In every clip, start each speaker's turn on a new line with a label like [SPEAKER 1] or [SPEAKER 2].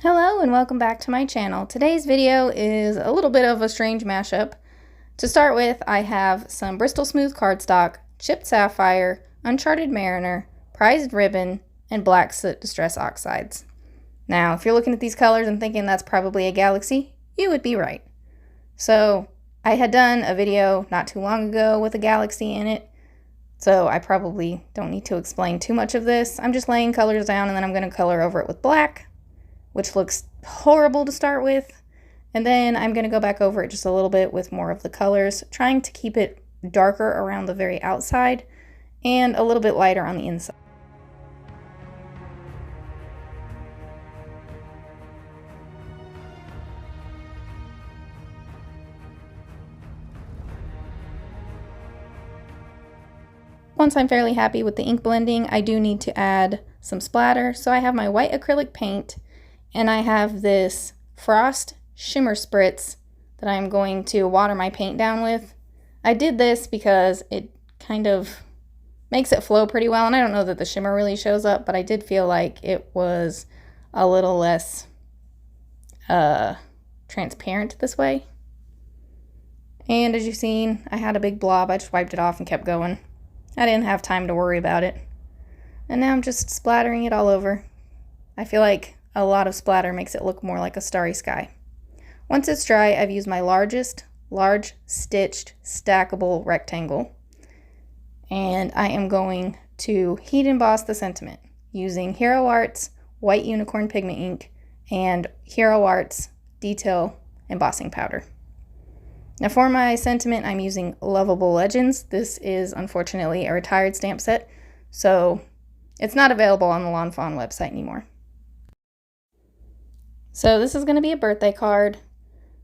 [SPEAKER 1] Hello and welcome back to my channel. Today's video is a little bit of a strange mashup. To start with, I have some Bristol Smooth cardstock, chipped sapphire, uncharted mariner, prized ribbon, and black soot distress oxides. Now, if you're looking at these colors and thinking that's probably a galaxy, you would be right. So, I had done a video not too long ago with a galaxy in it, so I probably don't need to explain too much of this. I'm just laying colors down and then I'm going to color over it with black, which looks horrible to start with. And then I'm going to go back over it just a little bit with more of the colors, trying to keep it darker around the very outside and a little bit lighter on the inside. Once I'm fairly happy with the ink blending, I do need to add some splatter. So I have my white acrylic paint and I have this Frost shimmer spritz that I'm going to water my paint down with. I did this because it kind of makes it flow pretty well, and I don't know that the shimmer really shows up, but I did feel like it was a little less transparent this way. And as you've seen, I had a big blob. I just wiped it off and kept going. I didn't have time to worry about it. And now I'm just splattering it all over. I feel like a lot of splatter makes it look more like a starry sky. Once it's dry, I've used my large stitched stackable rectangle. And I am going to heat emboss the sentiment using Hero Arts White Unicorn Pigment Ink and Hero Arts Detail Embossing Powder. Now for my sentiment, I'm using Loveable Legends. This is unfortunately a retired stamp set, so it's not available on the Fawn website anymore. So this is going to be a birthday card.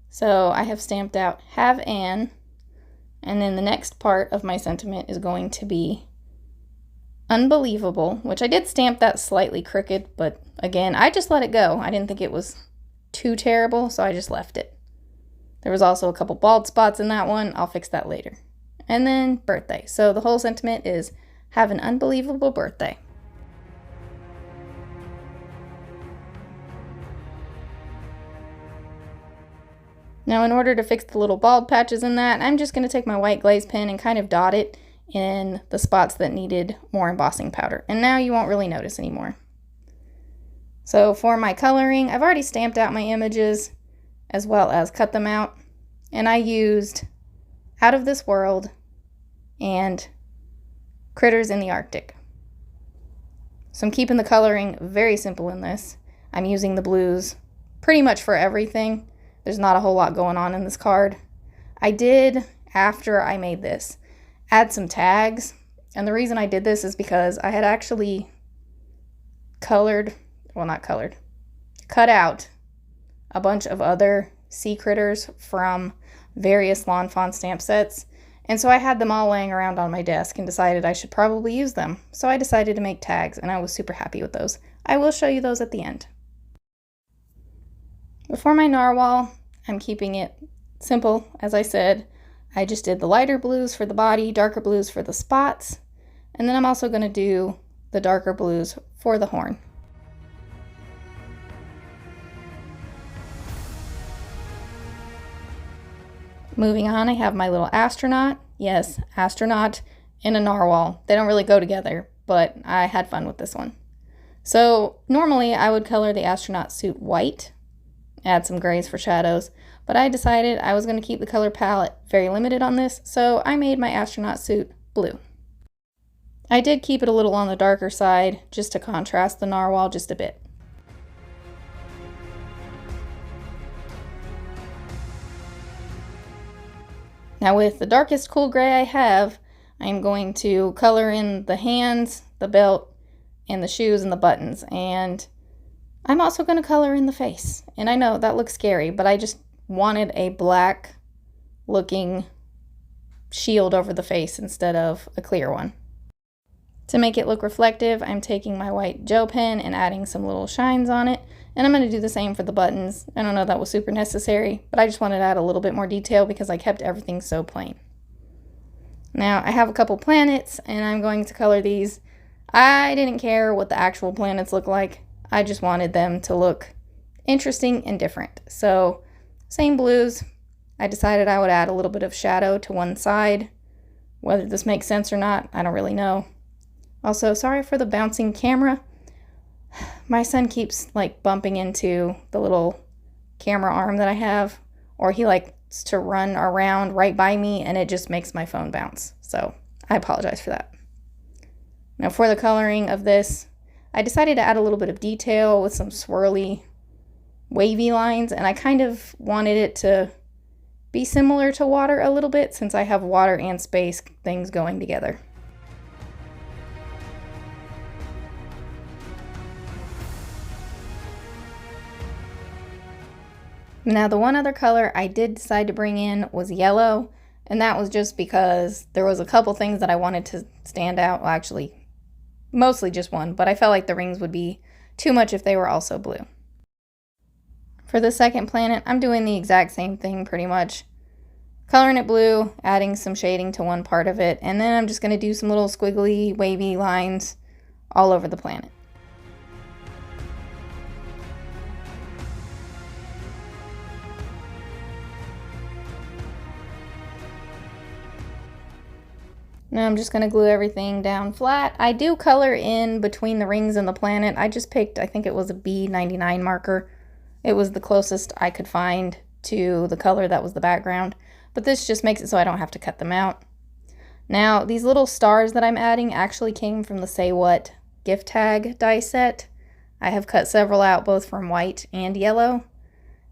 [SPEAKER 1] So I have stamped out Have Anne, and then the next part of my sentiment is going to be Unbelievable, which I did stamp that slightly crooked, but again, I just let it go. I didn't think it was too terrible, so I just left it. There was also a couple bald spots in that one. I'll fix that later. And then birthday. So the whole sentiment is have an unbelievable birthday. Now in order to fix the little bald patches in that, I'm just going to take my white glaze pen and kind of dot it in the spots that needed more embossing powder. And now you won't really notice anymore. So for my coloring, I've already stamped out my images as well as cut them out. And I used Out of This World and Critters in the Arctic. So I'm keeping the coloring very simple in this. I'm using the blues pretty much for everything. There's not a whole lot going on in this card. I did, after I made this, add some tags. And the reason I did this is because I had actually cut out a bunch of other sea critters from various Lawn Fawn stamp sets, and so I had them all laying around on my desk and decided I should probably use them. So I decided to make tags, and I was super happy with those. I will show you those at the end. Before my narwhal, I'm keeping it simple. As I said, I just did the lighter blues for the body, darker blues for the spots, and then I'm also going to do the darker blues for the horn. Moving on, I have my little astronaut. Yes, astronaut and a narwhal. They don't really go together, but I had fun with this one. So normally I would color the astronaut suit white, add some grays for shadows, but I decided I was going to keep the color palette very limited on this, so I made my astronaut suit blue. I did keep it a little on the darker side just to contrast the narwhal just a bit. Now with the darkest cool gray I have, I'm going to color in the hands, the belt, and the shoes and the buttons. And I'm also going to color in the face. And I know that looks scary, but I just wanted a black looking shield over the face instead of a clear one. To make it look reflective, I'm taking my white gel pen and adding some little shines on it. And I'm going to do the same for the buttons. I don't know if that was super necessary, but I just wanted to add a little bit more detail because I kept everything so plain. Now I have a couple planets and I'm going to color these. I didn't care what the actual planets look like. I just wanted them to look interesting and different. So same blues. I decided I would add a little bit of shadow to one side. Whether this makes sense or not, I don't really know. Also, sorry for the bouncing camera. My son keeps like bumping into the little camera arm that I have, or he likes to run around right by me and it just makes my phone bounce. So I apologize for that. Now for the coloring of this, I decided to add a little bit of detail with some swirly, wavy lines, and I kind of wanted it to be similar to water a little bit since I have water and space things going together. Now the one other color I did decide to bring in was yellow, and that was just because there was a couple things that I wanted to stand out. Well, actually, mostly just one, but I felt like the rings would be too much if they were also blue. For the second planet, I'm doing the exact same thing pretty much. Coloring it blue, adding some shading to one part of it, and then I'm just going to do some little squiggly, wavy lines all over the planet. Now I'm just going to glue everything down flat. I do color in between the rings and the planet. I just picked, I think it was a B99 marker. It was the closest I could find to the color that was the background. But this just makes it so I don't have to cut them out. Now, these little stars that I'm adding actually came from the Say What gift tag die set. I have cut several out, both from white and yellow.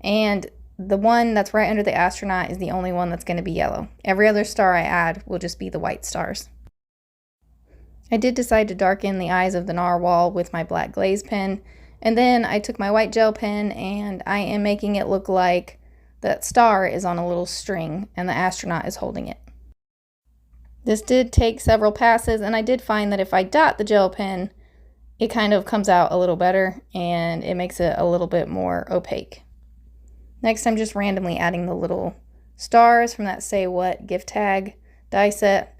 [SPEAKER 1] And the one that's right under the astronaut is the only one that's going to be yellow. Every other star I add will just be the white stars. I did decide to darken the eyes of the narwhal with my black glaze pen, and then I took my white gel pen and I am making it look like that star is on a little string and the astronaut is holding it. This did take several passes, and I did find that if I dot the gel pen, it kind of comes out a little better and it makes it a little bit more opaque. Next, I'm just randomly adding the little stars from that Say What gift tag die set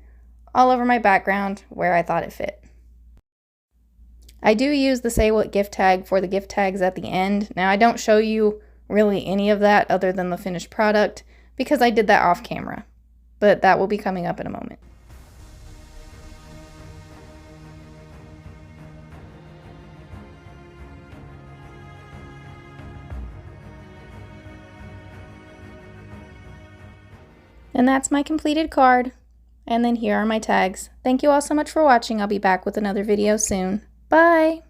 [SPEAKER 1] all over my background where I thought it fit. I do use the Say What gift tag for the gift tags at the end. Now, I don't show you really any of that other than the finished product because I did that off camera, but that will be coming up in a moment. And that's my completed card. And then here are my tags. Thank you all so much for watching. I'll be back with another video soon. Bye!